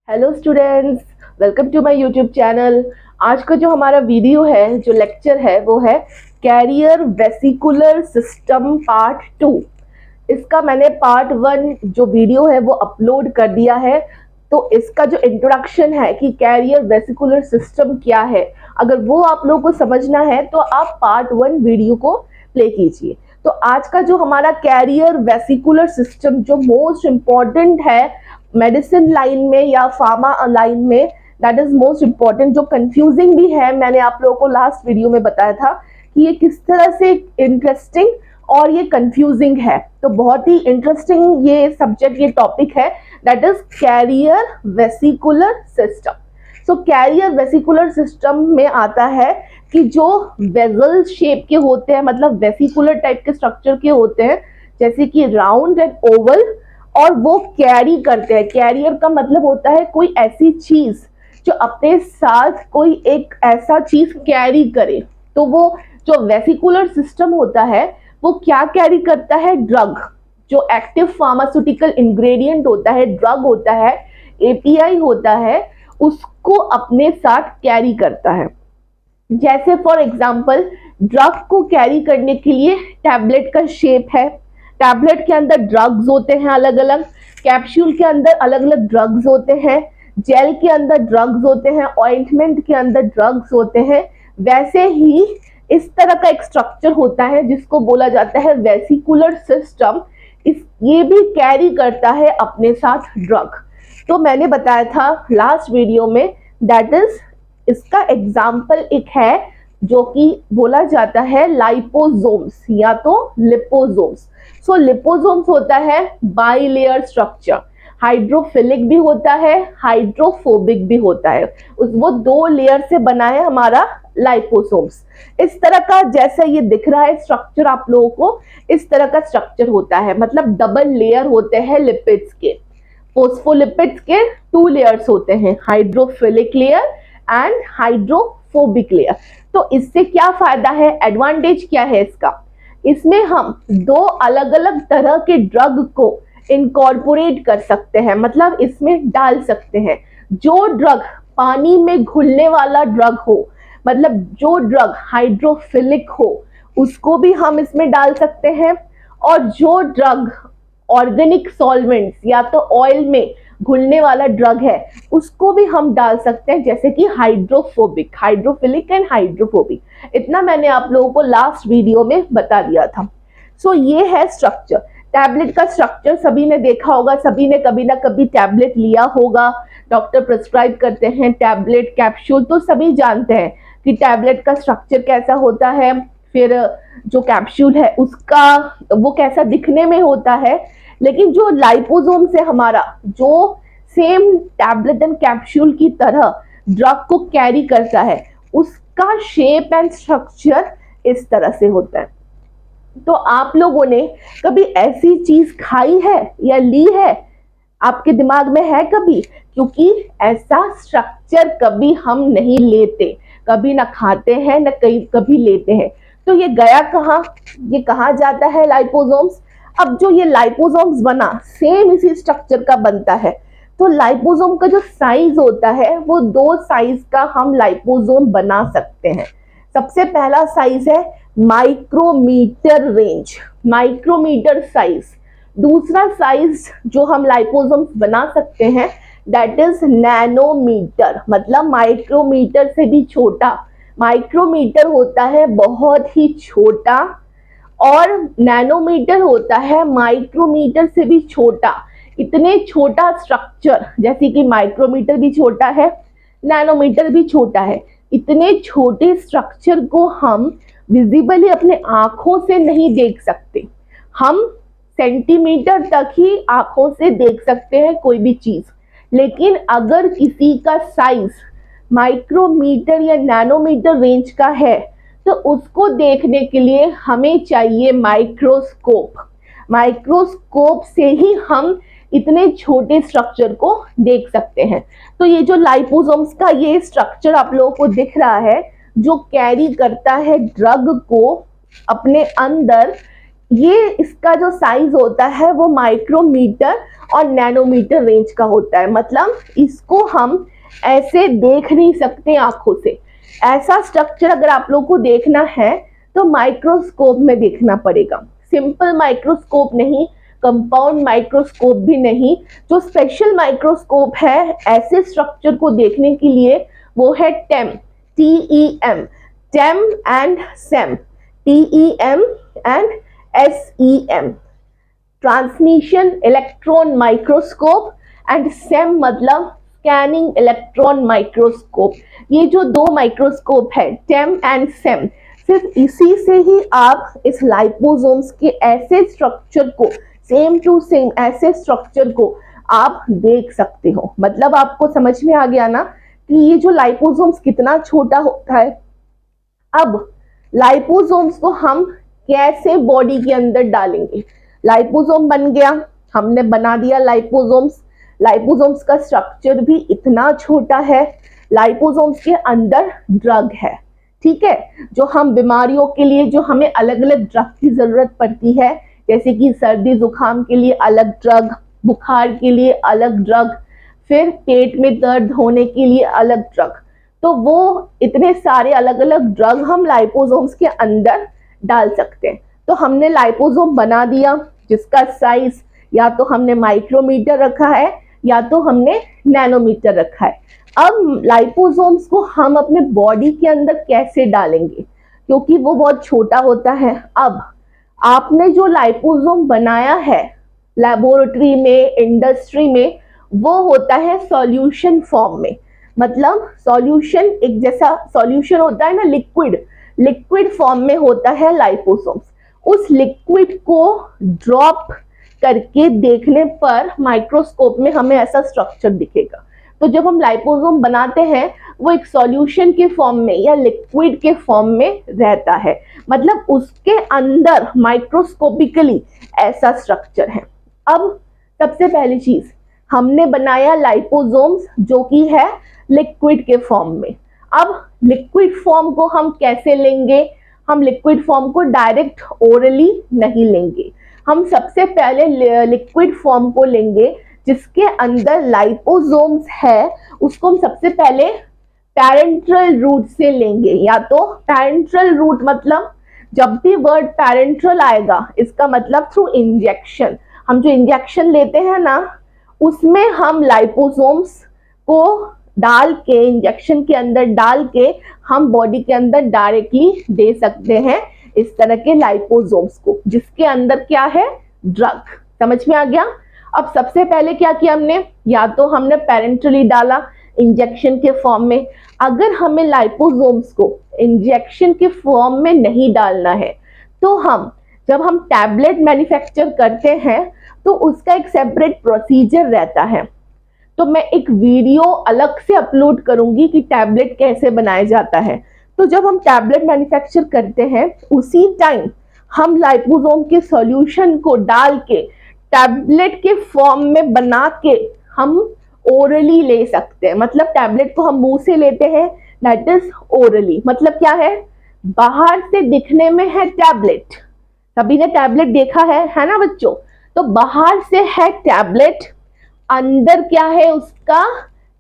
Hello students, welcome to my YouTube channel. आज का जो हमारा वीडियो है, जो लेक्चर है, वो है कैरियर वेसिकुलर सिस्टम पार्ट 2। इसका मैंने पार्ट 1 जो वीडियो है वो अपलोड कर दिया है। तो इसका जो इंट्रोडक्शन है कि कैरियर वेसिकुलर सिस्टम क्या है, अगर वो आप लोगों को समझना है तो आप पार्ट 1 वीडियो को प्ले कीजिए। तो आज का जो हमारा कैरियर वेसिकुलर सिस्टम जो मोस्ट इम्पॉर्टेंट है मेडिसिन लाइन में या फार्मा लाइन में, दैट इज मोस्ट इम्पॉर्टेंट, जो कंफ्यूजिंग भी है। मैंने आप लोगों को लास्ट वीडियो में बताया था कि ये किस तरह से इंटरेस्टिंग और ये कंफ्यूजिंग है। तो बहुत ही इंटरेस्टिंग ये सब्जेक्ट, ये टॉपिक है, that is carrier vesicular system. So carrier vesicular system में आता है कि जो वेजल शेप के होते हैं, मतलब वेसिकुलर टाइप के स्ट्रक्चर के होते हैं, जैसे कि राउंड एंड ओवल, और वो कैरी करते हैं। कैरियर का मतलब होता है कोई ऐसी चीज जो अपने साथ कोई एक ऐसा चीज कैरी करे। तो वो जो वेसिकुलर सिस्टम होता है वो क्या कैरी करता है? ड्रग, जो एक्टिव फार्मास्यूटिकल इंग्रेडिएंट होता है, ड्रग होता है, एपीआई होता है, उसको अपने साथ कैरी करता है। जैसे फॉर एग्जांपल, ड्रग को कैरी करने के लिए टैबलेट का शेप है। टैबलेट के अंदर ड्रग्स होते हैं अलग अलग, कैप्सूल के अंदर अलग अलग ड्रग्स होते हैं, जेल के अंदर ड्रग्स होते हैं, ऑइंटमेंट के अंदर ड्रग्स होते हैं। वैसे ही इस तरह का एक स्ट्रक्चर होता है जिसको बोला जाता है वेसिकुलर सिस्टम। ये भी कैरी करता है अपने साथ ड्रग। तो मैंने बताया था लास्ट वीडियो में, दैट इज इसका एग्जाम्पल एक है जो कि बोला जाता है लाइपोसोम्स या तो लिपोसोम्स। सो लिपोसोम्स होता है बाइलेयर स्ट्रक्चर, हाइड्रोफिलिक भी होता है, हाइड्रोफोबिक भी होता है। वो दो लेयर से बना है हमारा लाइपोसोम्स। इस तरह का जैसा ये दिख रहा है स्ट्रक्चर आप लोगों को, इस तरह का स्ट्रक्चर होता है। मतलब डबल लेयर होते हैं लिपिड्स के। फोस्फोलिपिड्स के 2 लेयर्स होते हैं, hydrophilic layer and hydrophobic layer. तो इससे क्या फायदा है, एडवांटेज क्या है इसका? इसमें हम 2 अलग अलग तरह के ड्रग को इनकॉर्पोरेट कर सकते हैं, मतलब इसमें डाल सकते हैं। जो ड्रग पानी में घुलने वाला ड्रग हो, मतलब जो ड्रग हाइड्रोफिलिक हो, उसको भी हम इसमें डाल सकते हैं। और जो ड्रग ऑर्गेनिक सॉल्वेंट्स या तो ऑयल में घुलने वाला ड्रग है, उसको भी हम डाल सकते हैं, जैसे कि हाइड्रोफोबिक, हाइड्रोफिलिक एंड हाइड्रोफोबिक। इतना मैंने आप लोगों को लास्ट वीडियो में बता दिया था। सो ये है स्ट्रक्चर, टैबलेट का स्ट्रक्चर। सभी ने देखा होगा, सभी ने कभी ना कभी टैबलेट लिया होगा। डॉक्टर प्रिस्क्राइब करते हैं टैबलेट, कैप्सूल, तो सभी जानते हैं कि टैबलेट का स्ट्रक्चर कैसा होता है, फिर जो कैप्सूल है उसका वो कैसा दिखने में होता है। लेकिन जो लाइपोसोम से हमारा, जो सेम टैबलेट एंड कैप्सूल की तरह ड्रग को कैरी करता है, उसका शेप एंड स्ट्रक्चर इस तरह से होता है। तो आप लोगों ने कभी ऐसी चीज खाई है या ली है? आपके दिमाग में है कभी? क्योंकि ऐसा स्ट्रक्चर कभी हम नहीं लेते, कभी ना खाते हैं ना कभी लेते हैं। तो ये गया कहाँ? ये कहा जाता है लाइपोसोम्स। अब जो ये लाइपोसोम्स बना, सेम इसी स्ट्रक्चर का बनता है। तो लाइपोसोम का जो साइज होता है वो 2 साइज का हम लाइपोसोम बना सकते हैं। सबसे पहला साइज है माइक्रोमीटर रेंज, माइक्रोमीटर साइज। दूसरा साइज जो हम लाइपोसोम्स बना सकते हैं, दैट इज नैनोमीटर, मतलब माइक्रोमीटर से भी छोटा। माइक्रोमीटर होता है बहुत ही छोटा और नैनोमीटर होता है माइक्रोमीटर से भी छोटा। इतने छोटा स्ट्रक्चर, जैसे कि माइक्रोमीटर भी छोटा है, नैनोमीटर भी छोटा है, इतने छोटे स्ट्रक्चर को हम विजिबली अपने आंखों से नहीं देख सकते। हम सेंटीमीटर तक ही आंखों से देख सकते हैं कोई भी चीज। लेकिन अगर किसी का साइज माइक्रोमीटर या नैनोमीटर रेंज का है, तो उसको देखने के लिए हमें चाहिए माइक्रोस्कोप। माइक्रोस्कोप से ही हम इतने छोटे स्ट्रक्चर को देख सकते हैं। तो ये जो लाइपोसोम्स का ये स्ट्रक्चर आप लोगों को दिख रहा है, जो कैरी करता है ड्रग को अपने अंदर, ये इसका जो साइज होता है वो माइक्रोमीटर और नैनोमीटर रेंज का होता है। मतलब इसको हम ऐसे देख नहीं सकते आंखों से। ऐसा स्ट्रक्चर अगर आप लोगों को देखना है तो माइक्रोस्कोप में देखना पड़ेगा। सिंपल माइक्रोस्कोप नहीं, कंपाउंड माइक्रोस्कोप भी नहीं। जो स्पेशल माइक्रोस्कोप है ऐसे स्ट्रक्चर को देखने के लिए वो है टेम, TEM, time and same, TEM and SEM, transmission electron microscope, and same मतलब स्कैनिंग इलेक्ट्रॉन माइक्रोस्कोप। ये जो दो माइक्रोस्कोप है टेम एंड सेम, सिर्फ इसी से ही आप इस लाइपोसोम्स के ऐसे स्ट्रक्चर को, सेम टू सेम ऐसे स्ट्रक्चर को आप देख सकते हो। मतलब आपको समझ में आ गया ना कि ये जो लाइपोसोम्स कितना छोटा होता है। अब लाइपोसोम्स को हम कैसे बॉडी के अंदर डालेंगे। लाइपोसोम बन गया, हमने बना दिया लाइपोसोम्स। लाइपोसोम्स का स्ट्रक्चर भी इतना छोटा है। लाइपोसोम्स के अंदर ड्रग है, ठीक है, जो हम बीमारियों के लिए, जो हमें अलग अलग ड्रग की जरूरत पड़ती है, जैसे कि सर्दी जुकाम के लिए अलग ड्रग, बुखार के लिए अलग ड्रग, फिर पेट में दर्द होने के लिए अलग ड्रग। तो वो इतने सारे अलग अलग ड्रग हम लाइपोसोम्स के अंदर डाल सकते हैं। तो हमने लाइपोसोम बना दिया जिसका साइज या तो हमने माइक्रोमीटर रखा है या तो हमने नैनोमीटर रखा है। अब लाइपोसोम्स को हम अपने बॉडी के अंदर कैसे डालेंगे, क्योंकि वो बहुत छोटा होता है। अब आपने जो लाइपोसोम बनाया है लेबोरेटरी में, इंडस्ट्री में, वो होता है सॉल्यूशन फॉर्म में। मतलब सॉल्यूशन, एक जैसा सॉल्यूशन होता है ना, लिक्विड फॉर्म में होता है लाइपोसोम्स। उस लिक्विड को ड्रॉप करके देखने पर माइक्रोस्कोप में हमें ऐसा स्ट्रक्चर दिखेगा। तो जब हम लाइपोसोम बनाते हैं वो एक सॉल्यूशन के फॉर्म में या लिक्विड के फॉर्म में रहता है। मतलब उसके अंदर माइक्रोस्कोपिकली ऐसा स्ट्रक्चर है। अब सबसे पहली चीज, हमने बनाया लाइपोसोम्स जो कि है लिक्विड के फॉर्म में। अब लिक्विड फॉर्म को हम कैसे लेंगे? हम लिक्विड फॉर्म को डायरेक्ट ओरली नहीं लेंगे। हम सबसे पहले लिक्विड फॉर्म को लेंगे जिसके अंदर लाइपोसोम्स है, उसको हम सबसे पहले पैरेंट्रल रूट से लेंगे। या तो पैरेंट्रल रूट मतलब जब भी वर्ड पैरेंट्रल आएगा इसका मतलब थ्रू इंजेक्शन। हम जो इंजेक्शन लेते हैं ना उसमें हम लाइपोसोम्स को डाल के, इंजेक्शन के अंदर डाल के हम बॉडी के अंदर डायरेक्टली दे सकते हैं इस तरह के लाइपोसोम्स को, जिसके अंदर क्या है? ड्रग। समझ में आ गया? अब सबसे पहले क्या किया हमने? या तो हमने पैरेंट्रली डाला इंजेक्शन के फॉर्म में। अगर हमें लाइपोसोम्स को इंजेक्शन के फॉर्म में नहीं डालना है तो जब हम टैबलेट मैन्युफैक्चर करते हैं तो उसका एक सेपरेट प्रोसीजर रहता है। तो मैं एक वीडियो अलग से अपलोड करूंगी कि टैबलेट कैसे बनाया जाता है। तो जब हम टैबलेट मैन्युफैक्चर करते हैं उसी टाइम हम लाइपोसोम के सॉल्यूशन को डाल के टैबलेट के फॉर्म में बना के हम ओरली ले सकते हैं। मतलब टैबलेट को हम मुंह से लेते हैं, दैट इज ओरली। मतलब क्या है? बाहर से दिखने में है टैबलेट, सभी ने टैबलेट देखा है ना बच्चों? तो बाहर से है टैबलेट, अंदर क्या है उसका?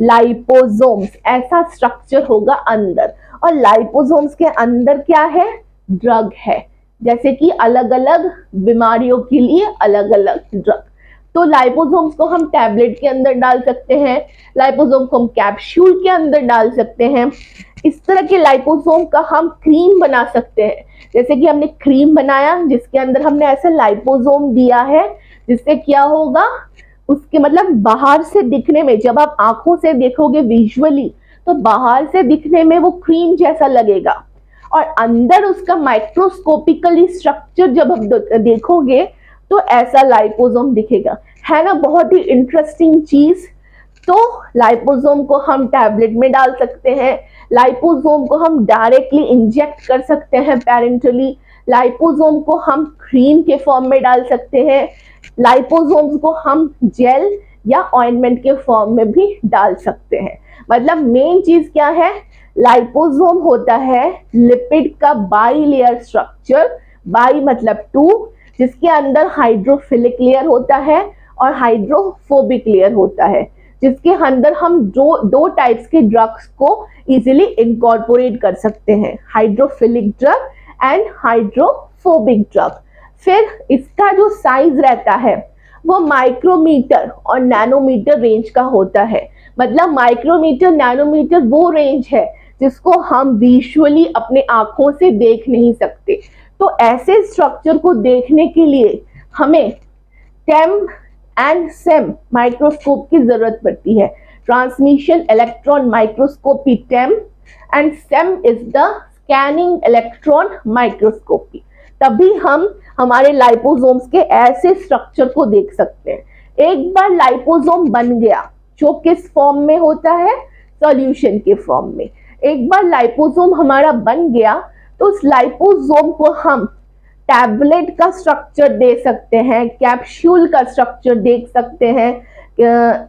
लाइपोसोम्स। ऐसा स्ट्रक्चर होगा अंदर, और लाइपोसोम्स के अंदर क्या है? ड्रग है। जैसे कि अलग अलग बीमारियों के लिए अलग अलग ड्रग। तो लाइपोसोम्स को हम टैबलेट के अंदर डाल सकते हैं, लाइपोसोम को हम कैप्सूल के अंदर डाल सकते हैं। इस तरह के लाइपोसोम का हम क्रीम बना सकते हैं। जैसे कि हमने क्रीम बनाया जिसके अंदर हमने ऐसा लाइपोसोम दिया है, जिससे क्या होगा? उसके मतलब बाहर से दिखने में, जब आप आंखों से देखोगे विजुअली तो बाहर से दिखने में वो क्रीम जैसा लगेगा, और अंदर उसका माइक्रोस्कोपिकली स्ट्रक्चर जब आप देखोगे तो ऐसा लाइपोसोम दिखेगा। है ना बहुत ही इंटरेस्टिंग चीज। तो लाइपोसोम को हम टैबलेट में डाल सकते हैं, लाइपोसोम को हम डायरेक्टली इंजेक्ट कर सकते हैं पैरेंटली, लाइपोसोम को हम क्रीम के फॉर्म में डाल सकते हैं, लाइपोसोम्स को हम जेल या ऑइंटमेंट के फॉर्म में भी डाल सकते हैं। मतलब मेन चीज क्या है? लाइपोसोम होता है लिपिड का बाई लेयर स्ट्रक्चर। बाई मतलब टू, जिसके अंदर हाइड्रोफिलिक लेयर होता है और हाइड्रोफोबिक लेयर होता है, जिसके अंदर हम दो टाइप्स के ड्रग्स को इजीली इनकॉर्पोरेट कर सकते हैं, hydrophilic drug and hydrophobic drug. फिर इसका जो साइज रहता है वो माइक्रोमीटर और नैनोमीटर रेंज का होता है। मतलब माइक्रोमीटर नैनोमीटर वो रेंज है जिसको हम विजुअली अपने आंखों से देख नहीं सकते। तो ऐसे स्ट्रक्चर को देखने के लिए हमें टेम एंड सेम माइक्रोस्कोप की जरूरत पड़ती है। Transmission electron microscopy time and same is the scanning electron microscopy. तभी हम हमारे लाइपोसोम्स के ऐसे स्ट्रक्चर को देख सकते हैं। एक बार लाइपोसोम बन गया, जो किस फॉर्म में होता है, सॉल्यूशन के फॉर्म में। एक बार लाइपोसोम हमारा बन गया तो उस लाइपोसोम को हम टैबलेट का स्ट्रक्चर दे सकते हैं, कैप्सूल का स्ट्रक्चर देख सकते हैं,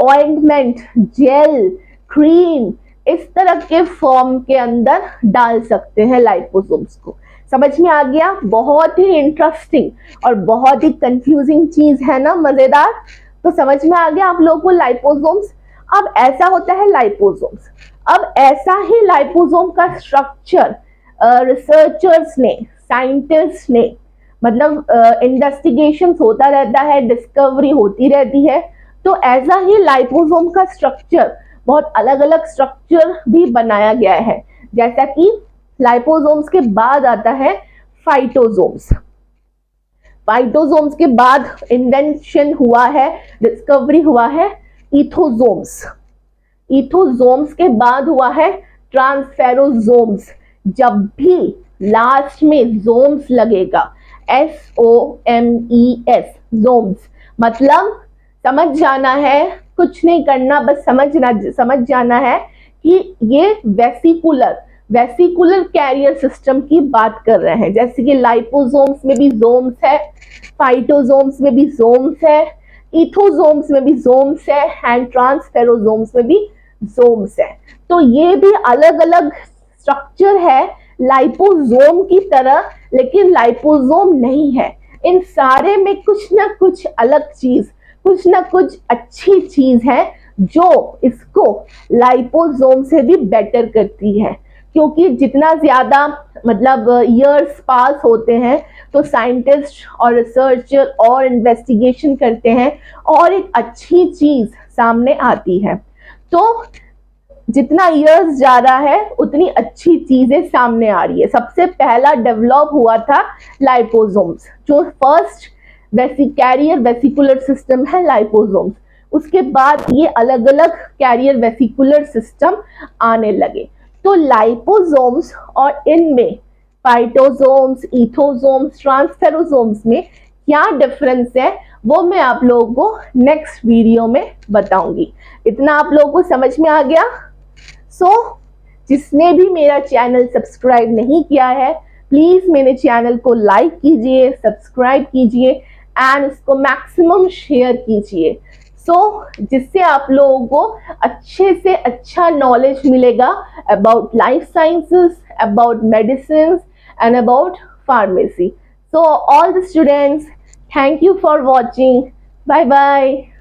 ऑइंटमेंट, जेल, क्रीम, इस तरह के फॉर्म के अंदर डाल सकते हैं लाइपोसोम्स को। समझ में आ गया? बहुत ही इंटरेस्टिंग और बहुत ही कंफ्यूजिंग चीज है ना, मजेदार। तो समझ में आ गया आप लोगों को लाइपोसोम्स। अब ऐसा होता है लाइपोसोम्स, अब ऐसा ही लाइपोसोम का स्ट्रक्चर रिसर्चर्स ने, साइंटिस्ट ने, मतलब इन्वेस्टिगेशंस होता रहता है, डिस्कवरी होती रहती है। तो ऐसा ही लाइपोसोम का स्ट्रक्चर, बहुत अलग अलग स्ट्रक्चर भी बनाया गया है। जैसा कि लाइपोसोम्स के बाद आता है फाइटोसोम्स। फाइटोसोम्स के बाद इन्वेंशन हुआ है, डिस्कवरी हुआ है इथोसोम्स। इथोसोम्स के बाद हुआ है ट्रांसफेरोसोम्स। जब भी लास्ट में जोम्स लगेगा, SOMES, जोम्स, मतलब समझ जाना है, कुछ नहीं करना, बस समझ जाना है कि ये वेसिकुलर कैरियर सिस्टम की बात कर रहे हैं। जैसे कि लाइपोसोम्स में भी जोम्स है, फाइटोसोम्स में भी जोम्स है, इथोसोम्स में भी जोम्स है एंड ट्रांसफेरोसोम्स में भी जोम्स है। तो ये भी अलग अलग स्ट्रक्चर है लाइपोसोम की तरह, लेकिन लाइपोसोम नहीं है। इन सारे में कुछ ना कुछ अलग चीज, कुछ ना कुछ अच्छी चीज है जो इसको लाइपोसोम से भी बेटर करती है। क्योंकि जितना ज्यादा मतलब ईयर्स पास होते हैं तो साइंटिस्ट और रिसर्चर और इन्वेस्टिगेशन करते हैं और एक अच्छी चीज सामने आती है। तो जितना ईयर्स जा रहा है उतनी अच्छी चीजें सामने आ रही है। सबसे पहला डेवलप हुआ था लाइपोसोम्स, जो फर्स्ट कैरियर वेसिकुलर सिस्टम है लाइपोसोम्स। उसके बाद ये अलग अलग कैरियर वेसिकुलर सिस्टम आने लगे। तो लाइपोसोम्स और इनमें फाइटोसोम्स, इथोसोम्स, ट्रांसफेरोसोम्स में क्या डिफरेंस है वो मैं आप लोगों को नेक्स्ट वीडियो में बताऊंगी। इतना आप लोगों को समझ में आ गया? जिसने भी मेरा चैनल सब्सक्राइब नहीं किया है, प्लीज मेरे चैनल को लाइक कीजिए, सब्सक्राइब कीजिए एंड उसको मैक्सिमम शेयर कीजिए। जिससे आप लोगों को अच्छे से अच्छा नॉलेज मिलेगा about life sciences, about medicine and about pharmacy. So all the students, thank you for watching. Bye bye.